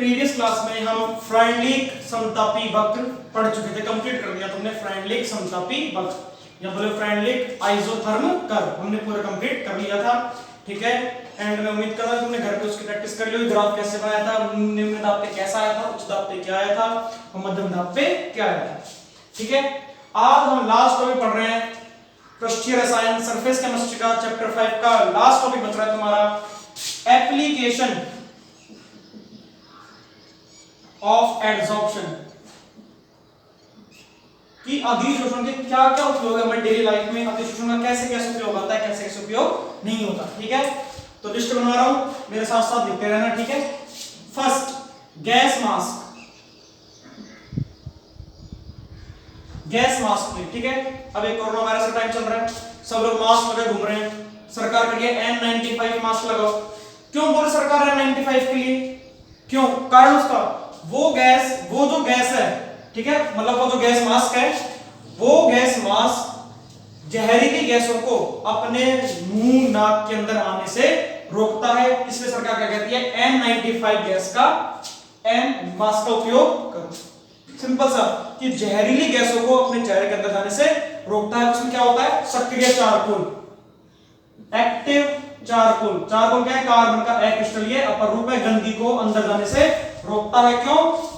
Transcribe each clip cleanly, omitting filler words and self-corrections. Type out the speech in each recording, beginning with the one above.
Previous class में हम फ्राइनलिक समतापी वक्र पढ़ चुके थे, कंप्लीट कर दिया तुमने फ्राइनलिक समतापी वक्र या बोले फ्राइनलिक आइसोथर्मल कर्व हमने पूरा कंप्लीट कर लिया था। ठीक है, एंड मैं उम्मीद कर रहा हूं तुमने घर पे उसकी प्रैक्टिस कर ली। ग्राफ कैसे बनाया था, निम्न दाब पे कैसा आया था, उच्च दाब पे क्या आया था और मध्यम दाब पे क्या आया था। ठीक है, आज हम लास्ट टॉपिक पढ़ रहे हैं पृष्ठीय रसायन सरफेस केमिस्ट्री का चैप्टर 5 का लास्ट टॉपिक बच रहा है तुम्हारा एप्लीकेशन ऑफ एडसॉर्प्शन कि अधिशोषण के क्या क्या उपयोग है हमारी डेली लाइफ में, अधिशोषण का कैसे कैसे उपयोग होता है, कैसे कैसे उपयोग नहीं होता। ठीक है, तो लिस्ट बना रहा हूं, मेरे साथ साथ लिखते रहना। ठीक है, first gas mask, gas mask में। ठीक है, अब एक कोरोना वायरस का टाइम चल रहा है, सब लोग मास्क लगा घूम रहे हैं, सरकार कह रही है N95 मास्क लगाओ। क्यों बोले सरकार N95 के लिए, क्यों, कारण उसका वो जो गैस है, ठीक है, मतलब वो जो गैस मास्क है, वो गैस मास्क जहरीली गैसों को अपने मुंह नाक के अंदर आने से रोकता है। इसलिए सरकार क्या कहती है N95 गैस का एन मास्क का उपयोग करो। सिंपल सा कि जहरीली गैसों को अपने चेहरे के अंदर जाने से रोकता है। उसमें क्या होता है, सक्रिय चारकोल, एक्टिव चारकोल, चारकोल क्या है, कार्बन का एक क्रिस्टल, ये अपर रूप है, गंदगी को अंदर जाने से रोकता है।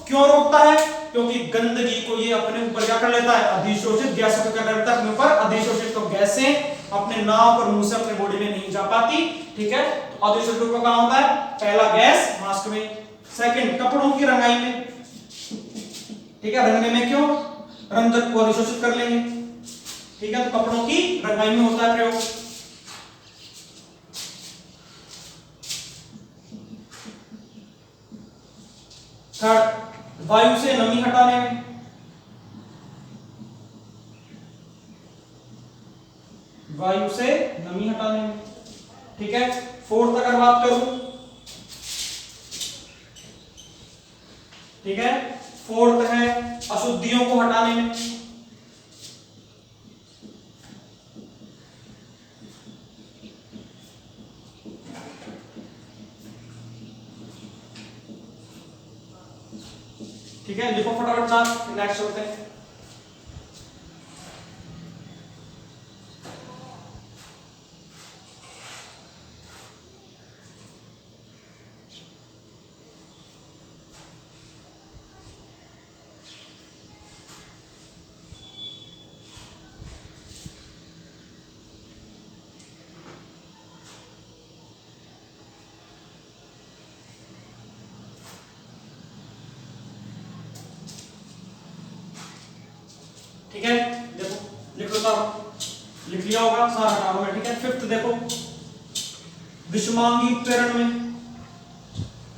क्यों रोकता है, क्योंकि गंदगी को ये अपने ऊपर क्या कर लेता है, अधिशोषित गैसों को क्या कर लेता है अपने ऊपर अधिशोषित, तो गैसें अपने नाक और मुंह से अपने बॉडी में नहीं जा पाती। ठीक है, तो अधिशोषित रूप कहां होता है, पहला गैस मास्क में, सेकंड कपड़ों की रंगाई में। ठीक है, रंगने में क्यों, रंजक को अधिशोषित कर लेंगे। ठीक है, तो कपड़ों की रंगाई में होता है प्रयोग। थर्ड वायु से नमी हटाने में, वायु से नमी हटाने में। ठीक है, फोर्थ अगर बात करूं, ठीक है, फोर्थ है अशुद्धियों को हटाने में। ठीक है, लिखो फटाफट चार, नेक्स्ट चलते हैं। ठीक है, देखो लिख लो साहब, लिख लिया होगा सारा हटा में। ठीक है, फिफ्थ देखो विषमांगी प्रेरण में,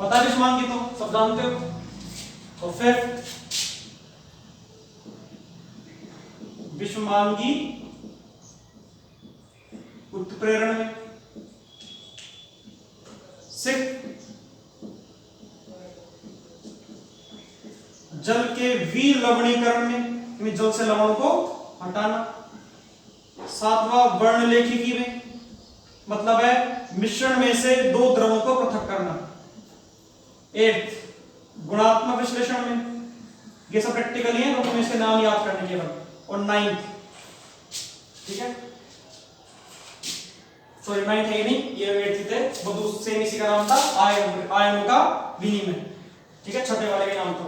पता है विषमांगी तो सब जानते हो। तो फिफ्थ विषमांगी उत्प्रेरण में। सिक्स्थ जल के विलवणीकरण में, जल से लवण को हटाना। सातवां वर्णलेखिकी में, मतलब है मिश्रण में से दो द्रवों को पृथक करना। एट्थ गुणात्मक विश्लेषण में, ये सब प्रैक्टिकली है, तो तुम्हें इसके नाम याद करने केवल। और नाइन्थ, ठीक है, सॉरी नाइन्थ है नहीं, ये एट्थ थे, वो सेम इसी का नाम था, आयनों का विनिमय। ठीक है, छठे वाले का नाम था।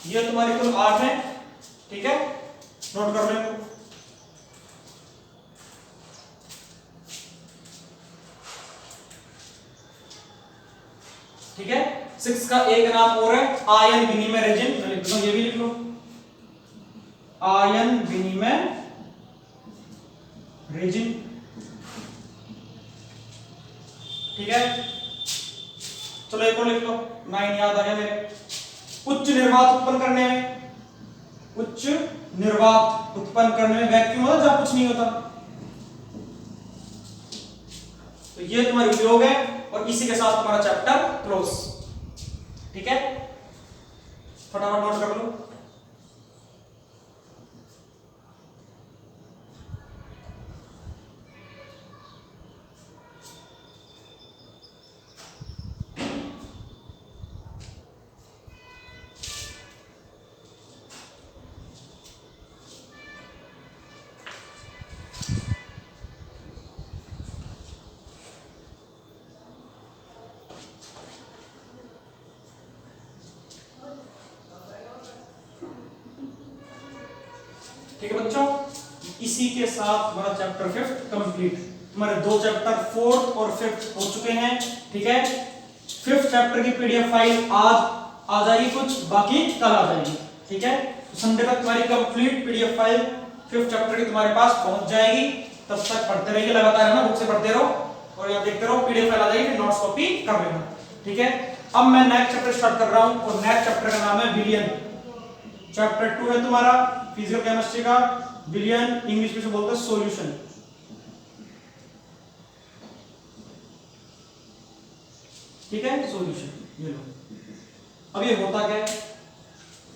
ये तुम्हारी कुल 8 है। ठीक है, नोट कर लें। ठीक है, 6 का एक नाम और है आयन विनिमय रेजिन, मैं लिख दूं, ये भी लिख लो, आयन विनिमय रेजिन। ठीक है, चलो एक और लिख लो, 9 याद आ गया मेरे। उच्च निर्वात उत्पन्न करने में, उच्च निर्वात उत्पन्न करने में, वैक्यूम होता जहां कुछ नहीं होता, तो ये तुम्हारा उपयोग है। और इसी के साथ तुम्हारा चैप्टर क्लोज। ठीक है, फटाफट नोट कर लो। ठीक है बच्चों, इसी के साथ हमारा चैप्टर 5 कंप्लीट। हमारे 2 चैप्टर 4th और 5th हो चुके हैं। ठीक है, 5th चैप्टर की पीडीएफ फाइल आज आ जाएगी, कुछ बाकी कल आ जाएगी। ठीक है, तो संडे तक तुम्हारी complete PDF file 5th chapter की तुम्हारे पास पहुंच जाएगी। तब तक पढ़ते रहिए लगातार, है ना, बुक से पढ़ते रहो और यहाँ देखते रहो, पीडीएफ फाइल आ जाएगी, फिर नोट्स कॉपी कर लेना। ठीक है, अब मैं नेक्स्ट चैप्टर स्टार्ट कर रहा हूं और नेक्स्ट चैप्टर का नाम है विलियन। चैप्टर 2 है तुम्हारा फिजिकल केमिस्ट्री का विलियन, इंग्लिश में से बोलते हैं सॉल्यूशन। ठीक है, सॉल्यूशन। ये लो, अब ये होता क्या है?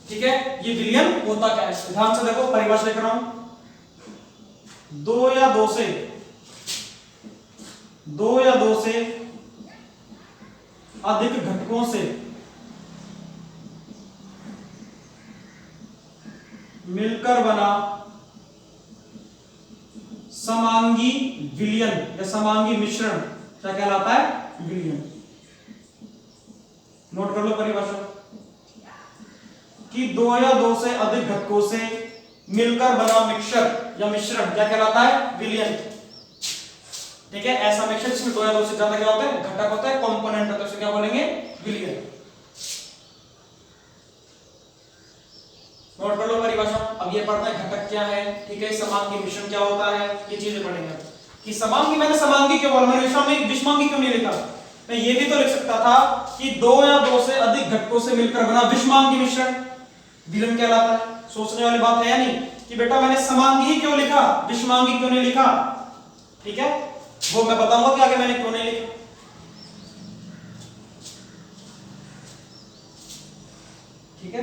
ठीक है, ये विलियन होता क्या है? ध्यान से देखो, परिभाषा लिख रहा हूं। दो या दो से अधिक घटकों से मिलकर बना समांगी विलयन या समांगी मिश्रण क्या कहलाता है? विलयन। नोट कर लो परिभाषा कि 2 या 2 से अधिक घटकों से मिलकर बना मिक्सचर या मिश्रण क्या कहलाता है? विलयन। ठीक है, ऐसा मिक्सचर जिसमें 2 या 2 से ज्यादा क्या होता है? घटक होता है, कंपोनेंट होता है, उसे क्या बोलेंगे? विलयन। नोट कर लो परिभाषा। अब ये पढ़ना है घटक क्या है, ठीक है, समांगी मिश्रण क्या होता है, ये चीजें पढ़ेंगे। कि समांगी, मैंने समांगी क्यों बोला, मैंने विषमांगी क्यों नहीं लिखा? मैं ये भी तो लिख सकता था कि 2 या 2 से अधिक घटकों से मिलकर बना विषमांगी मिश्रण विलयन कहलाता है। सोचने वाली बात है या नहीं कि बेटा मैंने समांगी ही क्यों लिखा, विषमांगी क्यों नहीं लिखा? ठीक है, वो मैं बताऊंगा कि आगे मैंने क्यों नहीं लिखा। ठीक है,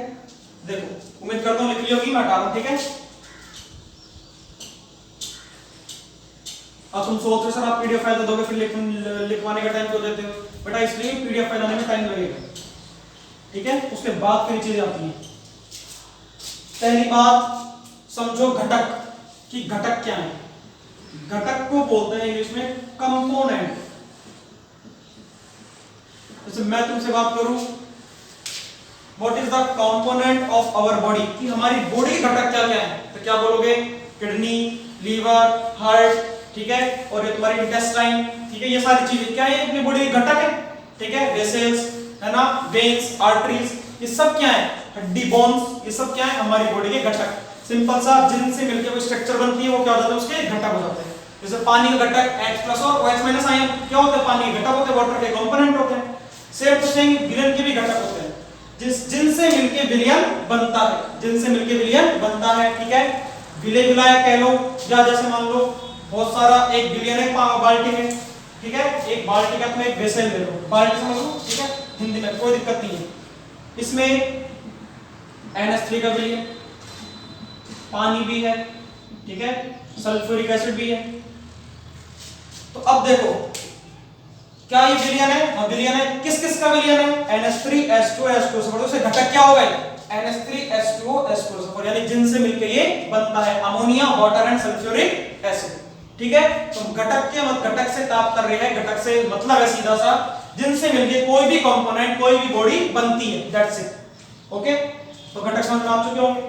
देखो, उम्मीद करता हूं लिख ली होगी, मैं हटा रहा हूं। ठीक है, अब तुम सोच रहे सर आप पीडीएफ फाइल तो दोगे, फिर लिखवाने का टाइम क्यों देते हो? बेटा इसलिए पीडीएफ फाइल आने में टाइम लगेगा। ठीक है, उसके बाद फिर चीजें आती हैं। पहली बात समझो घटक, कि घटक क्या है? घटक को बोलते हैं इंग्लिश में कंपोनेंट। जैसे मैं तुमसे बात करूं, what is the component of our body, कि हमारी बॉडी घटक क्या क्या है, तो क्या बोलोगे? किडनी, लीवर, हार्ट, ठीक है, और ये तुम्हारी इंटेस्टाइन। ठीक है, ये सारी चीजें क्या है? अपनी बॉडी घटक है। ठीक है, वेसल्स, है ना, वेन्स, आर्टरीज, ये सब क्या है? हड्डी, बोन्स, ये सब क्या है? हमारी बॉडी के घटक। सिंपल सा, जिनसे मिलकर कोई स्ट्रक्चर बनती है वो क्या हो जाता है? उसके घटक हो जाते हैं। जैसे पानी का घटक H+ और OH- आयन क्या होते हैं? पानी के घटक होते हैं, वाटर के कंपोनेंट होते हैं। सेम टू सेम विलयन के भी घटक होते हैं, जिनसे मिलके विलयन बनता है, जिनसे मिलके विलयन बनता है। ठीक है, विलय विलायक कह लो, या जैसे मान लो बहुत सारा, एक विलयन है बाल्टी में। ठीक है, एक बाल्टी का तुम एक वेसल ले लो, बाल्टी समझ लो। ठीक है, हिंदी में कोई दिक्कत नहीं है। इसमें NH3 का भी है, पानी भी है, ठीक है, सल्फ्यूरिक एसिड भी है। तो अब देखो, क्या ये विलयन है? हाँ विलयन है। किस किस का विलयन है? NH3 H2 H2 से घटक क्या हो गए? NH3 H2O H2O, यानी जिनसे मिलकर ये बनता है ammonia, water and sulphuric acid. ठीक है, तो घटक के घटक से ताप कर रहे हैं, घटक से मतलब है सीधा सा जिनसे मिलकर कोई भी कंपोनेंट, कोई भी बॉडी बनती है, दैट्स इट। ओके, तो घटक समझ में आ चुके होंगे।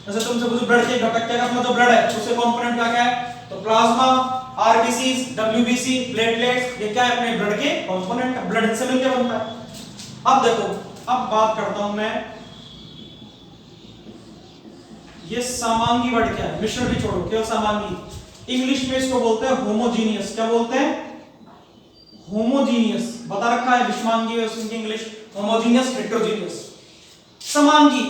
जैसे तुमसे पूछो ब्लड के घटक क्या है, मतलब ब्लड है, उसके कंपोनेंट क्या क्या है? तो प्लाज्मा, आरबीसी, डब्ल्यूबीसी, प्लेटलेट्स, ये क्या है? अपने ब्लड के कंपोनेंट, ब्लड से मिलकर बनता है। अब देखो, अब बात करता हूं मैं, ये समांगी वर्ड क्या है? मिश्रण भी छोड़ो, केवल समांगी। इंग्लिश में इसको बोलते हैं होमोजीनियस। क्या बोलते हैं? होमोजीनियस। बता रखा है विषमांगी है उसकी इंग्लिश, होमोजीनियस, हेटेरोजीनियस। समांगी,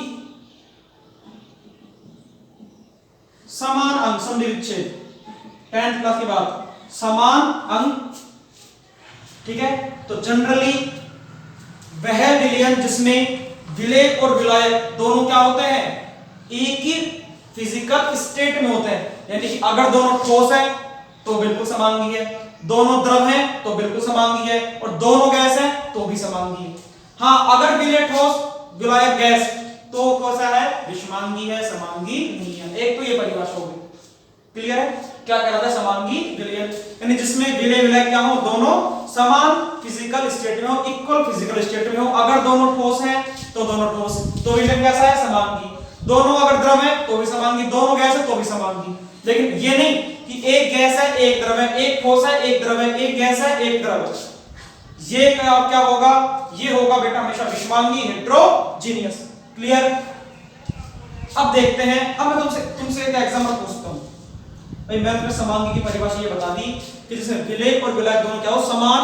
समान अंग, संधि विच्छेद, 10th क्लास की बात, समान अंग। ठीक है, तो जनरली वह विलयन जिसमें विलेय और विलायक दोनों क्या होते हैं? एक ही फिजिकल स्टेट में होते हैं। यानी कि अगर दोनों ठोस है तो बिल्कुल समांगी है, दोनों द्रव हैं तो बिल्कुल समांगी है, और दोनों गैस है तो भी समांगी है। हाँ, अगर विलेय ठोस, विलायक गैस, तो कैसा है? विषमांगी है, समांगी नहीं है। एक तो ये परिभाषा होगी। क्लियर है? क्या कहलाता है? समांगी विलयन। यानी जिसमें विलय विलय क्या हो, दोनों समान फिजिकल स्टेट में हो, इक्वल फिजिकल स्टेट में हो। अगर दोनों ठोस हैं तो दोनों ठोस, तो विलयन कैसा है? समांगी। दोनों अगर द्रव है तो भी समांगी, दोनों गैस है तो भी समांगी। लेकिन ये नहीं कि एक गैस है एक द्रव है, एक ठोस है एक द्रव है, एक गैस है एक द्रव है। ये क्या होगा? ये होगा बेटा हमेशा विषमांगी, हेटेरोजीनियस। क्लियर? अब देखते हैं, अब मैं तुमसे एक एग्जांपल पूछता हूं भाई। मैंने तुम्हें समांगी की परिभाषा ये बता दी कि जिसमें विलय और विलायक दोनों क्या हो? समान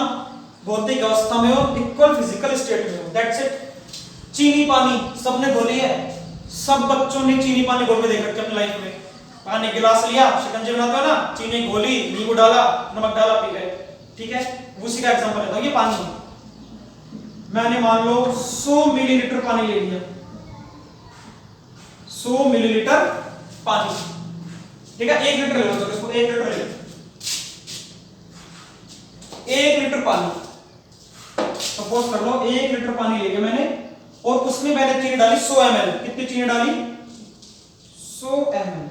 भौतिक अवस्था में हो, इक्वल फिजिकल स्टेट में हो। That's it. चीनी पानी सबने घोली है, सब बच्चों ने चीनी पानी घोल के देख रखा है अपनी लाइफ में। पानी गिलास लिया, शिकंजी बनाते हो ना, चीनी घोली, नींबू डाला, नमक डाला, पी गए। ठीक है, उसी का एग्जांपल लेता हूं। ये पानी मैंने मान लो 100 मिलीलीटर पानी ले लिया, 100 मिलीलीटर पानी। ठीक है, 1 लीटर ले लो, तो इसको 1 लीटर ले लो, 1 लीटर पानी सपोज कर लो, 1 लीटर पानी ले लिया मैंने, और उसमें मैंने चीनी डाली 100 ml। कितनी चीनी डाली? 100 ml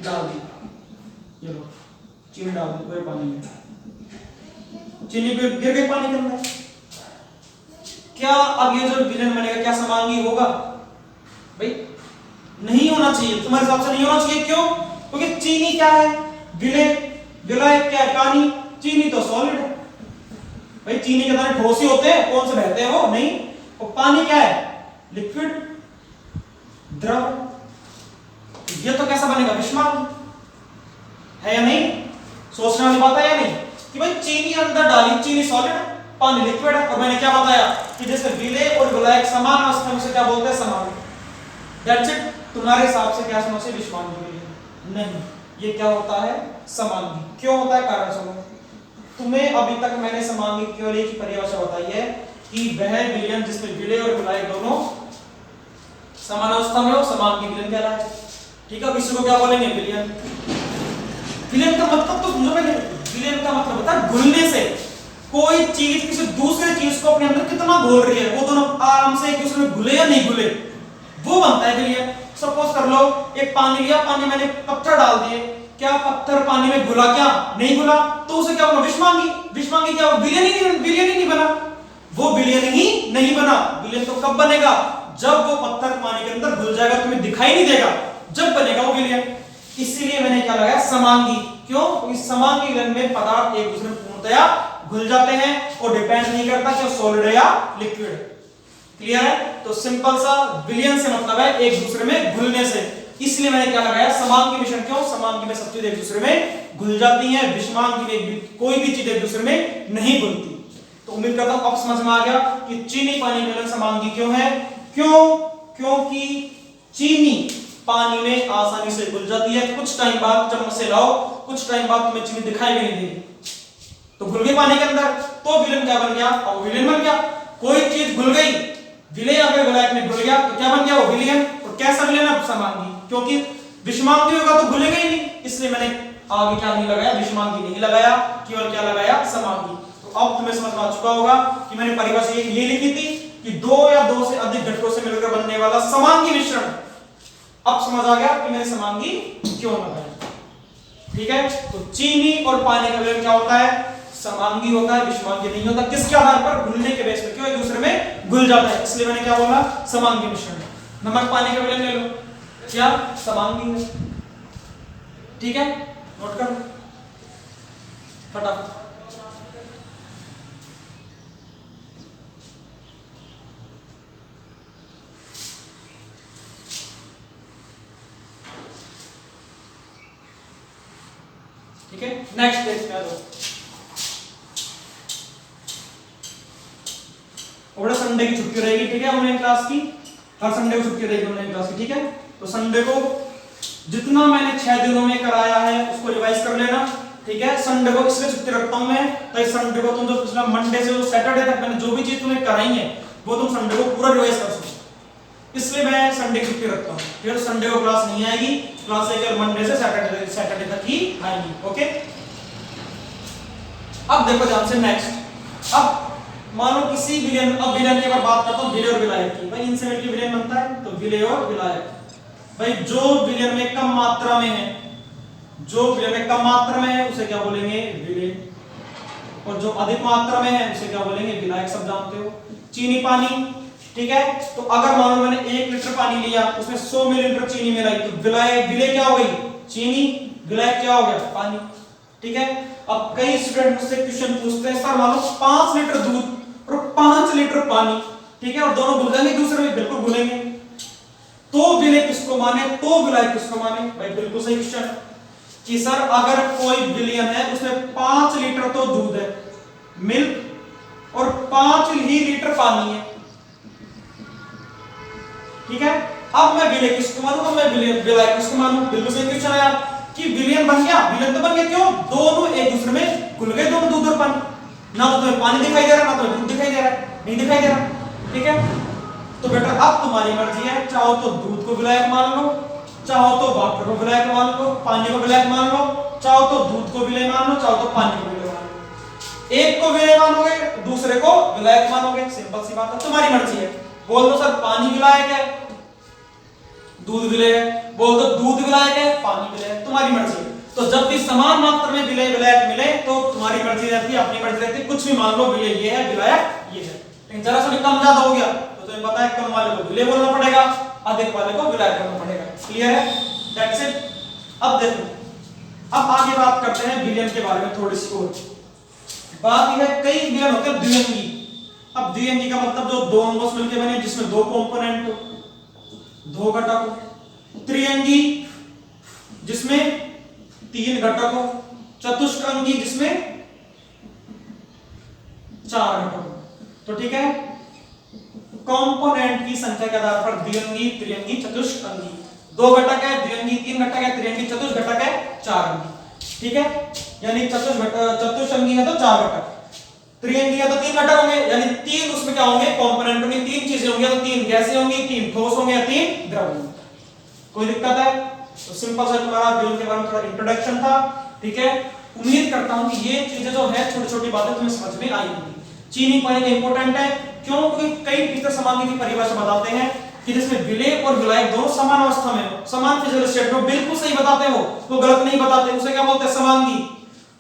डाल दी। ये लो चीनी डाल दी पूरे पानी में, चीनी गिर गई पानी के अंदर। क्या अब ये जो विलयन बनेगा क्या समांगी होगा? भाई नहीं होना चाहिए, तुम्हारे हिसाब से नहीं होना चाहिए। क्यों? क्योंकि चीनी क्या है? विलय, विलायक क्या है? पानी। चीनी तो सॉलिड है भाई, चीनी के दाने ठोस ही होते हैं, कौन से बहते हैं वो? नहीं। और पानी क्या है? लिक्विड, द्रव। ये तो कैसा बनेगा? विषमांगी है या नहीं? सोचने वाली बात है या नहीं कि भाई चीनी अंदर डाली, चीनी सॉलिड है, पानी लिक्विड है, और मैंने क्या बताया कि जैसे विलय और विलायक समान अवस्था में से क्या बोलते हैं? समान। That's it. तुम्हारे हिसाब से क्या समझ से विषमांगी विलयन? नहीं, ये क्या होता है? समांगी। क्यों होता है? कारण सुनो। तुम्हें अभी तक मैंने समांगी केवल एक ही परिभाषा बताई है कि वह विलयन जिसमें विलय और विलायक दोनों समान अवस्था में हो, समांगी विलयन कहलाता है। ठीक है, अब इसको क्या बोलेंगे? विलयन। विलयन का मतलब तो समझो पहले। विलयन का मतलब होता है घुलने से। कोई चीज किसी दूसरे चीज को अपने अंदर कितना घोल रही है, वो दोनों आराम से एक दूसरे में घुले या नहीं घुले, वो बनता है विलयन। सपोज कर लो एक पानी लिया, पानी मैंने पत्थर डाल दिए, क्या पत्थर पानी में घुला? क्या नहीं घुला? तो उसे क्या बोला? विषमांगी। विषमांगी क्या? विलयन ही नहीं बना, वो विलयन ही नहीं बना। विलयन तो कब बनेगा? जब वो पत्थर पानी के अंदर घुल जाएगा, तुम्हें दिखाई नहीं देगा, जब बनेगा वो विलयन। इसीलिए मैंने क्या लगाया? समांगी। क्यों? क्योंकि समांगी विलयन में पदार्थ एक दूसरे में पूर्णतया घुल जाते हैं और डिपेंड नहीं करता कि वो सॉलिड है या लिक्विड। क्लियर है? तो सिंपल सा विलयन से मतलब है एक दूसरे में घुलने से। इसलिए मैंने क्या लगाया? समांगी मिश्रण। क्यों? समांगी में सब चीज एक दूसरे में घुल जाती हैं, विषमांगी में कोई भी चीज एक दूसरे में नहीं घुलती। तो उम्मीद करता हूं अब समझ में आ गया कि चीनी पानी विलयन समांगी क्यों है। क्यों? क्योंकि चीनी पानी में आसानी से घुल जाती है। कुछ टाइम बाद चम्मच से लाओ, कुछ टाइम बाद तुम्हें चीनी दिखाई भी नहीं देगी, तो घुल गई पानी के अंदर, तो विलयन क्या बन गया? अब विलयन बन गया। कोई चीज घुल गई, विलय या विलायक में घुल गया, तो क्या बन गया? वो विलयन। और कैसा विलयन है? समांगी। क्योंकि विषमांगी होगा तो घुलेगा ही नहीं, इसलिए मैंने आगे क्या नहीं लगाया? विषमांगी नहीं लगाया, केवल क्या लगाया? समांगी। तो अब तुम्हें समझ में आ चुका होगा कि मैंने परिभाषा ये लिखी थी कि दो या दो से अधिक घटकों से मिलकर बनने वाला समांगी मिश्रण। अब समझ आ गया कि मैंने समांगी क्यों लगाया। ठीक है, तो चीनी और पानी का विलयन क्या होता है? समांगी होता है, विषमांगी नहीं होता। किसके आधार पर? घुलने के बेस पर। क्यों? एक दूसरे में घुल जाता है, इसलिए मैंने क्या बोला? समांगी मिश्रण। नमक पानी का विलयन ले लो, क्या? समांगी है। ठीक है, नोट कर फटाफट। ठीक है, नेक्स्ट पेज पे आ जाओ। और संडे की छुट्टी रहेगी। ठीक है, ऑनलाइन क्लास की हर संडे को छुट्टी रहेगी ऑनलाइन क्लास की। ठीक है, तो संडे को जितना मैंने 6 दिनों में कराया है उसको रिवाइज कर लेना। ठीक है, संडे को इसलिए छुट्टी रखता हूं मैं ताकि संडे को तुम जो पिछला मंडे से सैटरडे तक मैंने जो भी चीज तुम्हें कराई है वो तुम संडे को पूरा रिवाइज कर सको, इसलिए मैं संडे की छुट्टी रखता हूं। ठीक है, संडे को क्लास नहीं आएगी, क्लास केवल मंडे से सैटरडे तक ही आएगी। ओके, अब देखो ध्यान से नेक्स्ट। अब मानो किसी विलयन, अब विलयन की बात करता हूं, विलय और विलायक की। भाई इनसे मिलकर विलयन बनता है, तो विलय और विलायक। भाई जो विलयन में कम मात्रा में है जो विलय में कम मात्रा में है उसे क्या बोलेंगे, विलय, और जो अधिक मात्रा में है उसे क्या बोलेंगे, विलायक। सब जानते हो। चीनी पानी, ठीक है, तो अगर मान लो मैंने 1 लीटर पानी लिया, उसमें 100 मिलीलीटर चीनी मिलाई, तो विलय क्या हो गई, चीनी, विलायक क्या हो गया, पानी। ठीक है, अब कई स्टूडेंट मुझसे क्वेश्चन पूछते हैं, सर मान लो 5 लीटर दूध और 5 लीटर पानी, ठीक है, और दोनों घुल जाएंगे दूसरे में, बिल्कुल घुलेंगे, तो विलय किसको माने, तो विलायक किसको माने। भाई बिल्कुल सही क्वेश्चन है कि सर अगर कोई विलयन है उसमें 5 लीटर तो दूध है, मिल्क, और 5 ही लीटर पानी है, ठीक है, अब मैं विलय किसको मानूं, अब मैं विलायक किसको मानूं। बिल्कुल सही क्वेश्चन है यार कि विलयन बन गया, विलयन तो बन गया, क्यों, दोनों एक दूसरे में घुल गए, दोनों दूध और पानी, ना तो तुम्हें पानी दिखाई दे रहा, ना तुम्हें दूध दिखाई दे रहा है, नहीं दिखाई दे रहा, ठीक है। तो बेटा अब तुम्हारी मर्जी है, चाहो तो दूध को विलायक मान लो, चाहो तो वाटर को विलायक मान लो, पानी को विलायक मान लो, चाहो तो दूध को विलय मान लो, चाहो तो पानी को विलय मान लो। एक को विलय मानोगे, दूसरे को विलायक मानोगे, सिंपल सी बात है, तुम्हारी मर्जी है। बोल दो सर पानी विलायक है, दूध विलय है, बोल दो दूध विलायक है, पानी विलय है, तुम्हारी मर्जी है। तो जब भी समान मात्रा में विलय विलायक मिले तो तुम्हारी मर्जी रहती है, अपनी मर्जी रहती है, कुछ भी मान लो, विलय ये है, विलायक ये है। लेकिन जरा सा भी कम ज्यादा हो गया तो तुम्हें पता है कम वाले को विलय बोलना पड़ेगा, अधिक वाले को विलायक बोलना पड़ेगा। क्लियर है, दैट्स इट। अब देखो, अब आगे बात करते हैं विलयन के बारे में थोड़ी सी और। बात यह है कई विलयन होते हैं द्विअंगी। अब द्विअंगी का मतलब जो दो अंगों से मिलकर बने, जिसमें दो कंपोनेंट हो, दो घटक हो। त्रिअंगी जिसमें 3 घटक हो। चतुष्कअंगी जिसमें 4 घटक हो। तो ठीक है, कंपोनेंट की संख्या के आधार पर द्विअंगी, त्रिअंगी, चतुष्कअंगी। 2 घटक है, द्विअंगी 3 घटक है, त्रिअंगी चतुष घटक है, 4 अंगी। ठीक है, यानी चतुष्अंगी है तो 4 घटक, त्रिअंगी है तो 3 घटक होंगे, यानी 3 उसमें क्या होंगे, कंपोनेंट होंगे, 3 चीजें होंगी, तो 3 गैसें होंगी, 3 ठोस होंगे, 3 द्रव होंगे। कोई दिक्कत है? तो सिंपल सा तुम्हारा विलयन के बारे में थोड़ा इंट्रोडक्शन था। ठीक है, उम्मीद करता हूं कि ये चीजें जो है छोटी छोटी बातें तुम्हें समझ में आई होंगी। चीनी पानी का इंपॉर्टेंट है, क्योंकि कई टीचर समांगी की परिभाषा बताते हैं कि जिसमें विलय और विलायक दोनों समान अवस्था में हो, समान फिजिकल स्टेट में, बिल्कुल सही बताते हो, वो गलत नहीं बताते, उसे क्या बोलते हैं, समांगी।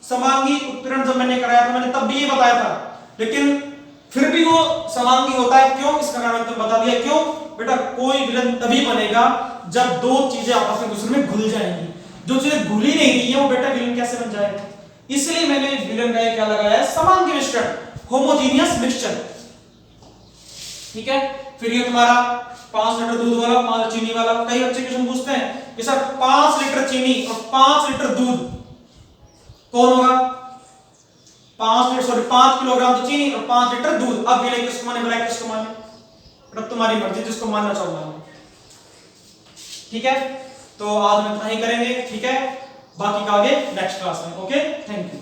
समांगी उत्कीर्ण जब मैंने कराया था, मैंने तब भी ये बताया था, लेकिन फिर भी वो समांगी होता है, क्यों, इसका कारण तो बता दिया। क्यों बेटा, कोई विलयन तभी बनेगा जब दो चीजें आपस में दूसरे में घुल जाएंगी। जो चीजें घुल ही नहीं रही है वो बेटा विलयन कैसे बन जाएगा। इसलिए मैंने विलयन का क्या लगाया है, समांगी मिश्रण, होमोजीनियस मिक्सचर। ठीक है, फिर ये तुम्हारा 5 लीटर दूध वाला, 5 चीनी वाला। कई बच्चे क्वेश्चन पूछते हैं कि सर 5 लीटर चीनी और 5 लीटर दूध कौन होगा। 5 किलोग्राम तो चीनी और 5 लीटर दूध। अब विलय किसको माने, विलायक किसको माने, मतलब तुम्हारी मर्जी, जिसको मानना चाहो मानो। ठीक है, तो आज हम इतना ही करेंगे। ठीक है, बाकी का आगे नेक्स्ट क्लास में। Okay, thank you.